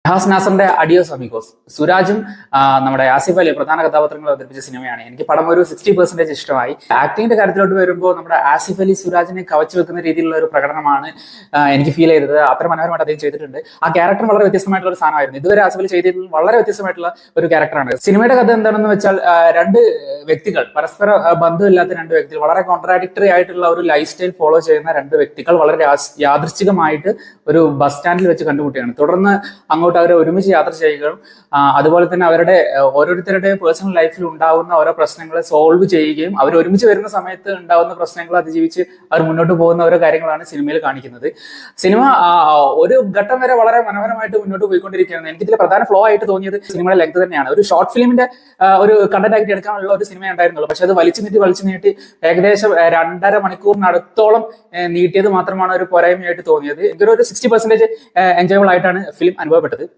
Has നാസറിന്റെ അഡിയോസ് അമിഗോസ്. സുരാജും നമ്മുടെ ആസിഫ് അലി പ്രധാന കഥാപാത്രങ്ങൾ അവതരിപ്പിച്ച സിനിമയാണ്. എനിക്ക് പടം ഒരു 60% ഇഷ്ടമായി. ആക്ടിങ്ങിന്റെ കാര്യത്തിലോട്ട് വരുമ്പോൾ നമ്മുടെ ആസിഫ് അലി സുരാജിനെ കവച്ചു വെക്കുന്ന രീതിയിലുള്ള ഒരു പ്രകടനമാണ് എനിക്ക് ഫീൽ ചെയ്തത്. അത്ര മനോഹരമായിട്ട് അദ്ദേഹം ചെയ്തിട്ടുണ്ട്. ആ ക്യാരക്ടർ വളരെ വ്യത്യസ്തമായിട്ടുള്ള ഒരു സാധനമായിരുന്നു. ഇതുവരെ ആസിഫ് അലി ചെയ്തതിൽ വളരെ വ്യത്യസ്തമായിട്ടുള്ള ഒരു ക്യാരക്ടറാണ്. സിനിമയുടെ കഥ എന്താണെന്ന് വെച്ചാൽ രണ്ട് വ്യക്തികൾ, പരസ്പര ബന്ധമില്ലാത്ത രണ്ട് വ്യക്തികൾ, വളരെ കോൺട്രാഡിക്ടറി ആയിട്ടുള്ള ഒരു ലൈഫ് സ്റ്റൈൽ ഫോളോ ചെയ്യുന്ന രണ്ട് വ്യക്തികൾ വളരെ യാദൃശ്ചികമായിട്ട് ഒരു ബസ് സ്റ്റാൻഡിൽ വെച്ച് കണ്ടുമുട്ടുകയാണ്. തുടർന്ന് അങ്ങോട്ട് അവരെ ഒരുമിച്ച് യാത്ര ചെയ്യുകയും അതുപോലെ തന്നെ അവരുടെ ഓരോരുത്തരുടെ പേഴ്സണൽ ലൈഫിൽ ഉണ്ടാവുന്ന ഓരോ പ്രശ്നങ്ങളെ സോൾവ് ചെയ്യുകയും അവർ ഒരുമിച്ച് വരുന്ന സമയത്ത് ഉണ്ടാവുന്ന പ്രശ്നങ്ങൾ അതിജീവിച്ച് അവർ മുന്നോട്ട് പോകുന്ന ഓരോ കാര്യങ്ങളാണ് സിനിമയിൽ കാണിക്കുന്നത്. സിനിമ ഒരു ഘട്ടം വരെ വളരെ മനോഹരമായിട്ട് മുന്നോട്ട് പോയിക്കൊണ്ടിരിക്കുകയാണ്. എനിക്കിതിൽ പ്രധാന ഫ്ലോ ആയിട്ട് തോന്നിയത് സിനിമയുടെ ലെങ്ത് തന്നെയാണ്. ഒരു ഷോർട്ട് ഫിലിമിന്റെ ഒരു കണ്ടന്റ് ആയിട്ട് എടുക്കാനുള്ള ഒരു സിനിമ ഉണ്ടായിരുന്നുള്ളൂ. പക്ഷെ അത് വലിച്ചു നീട്ടി ഏകദേശം 2.5 മണിക്കൂറിനടുത്തോളം നീട്ടിയത് മാത്രമാണ് ഒരു പോരായ്മയായിട്ട് തോന്നിയത്. എനിക്കൊരു 60% എൻജോയബിൾ ആയിട്ടാണ് ഫിലിം അനുഭവപ്പെട്ടത്.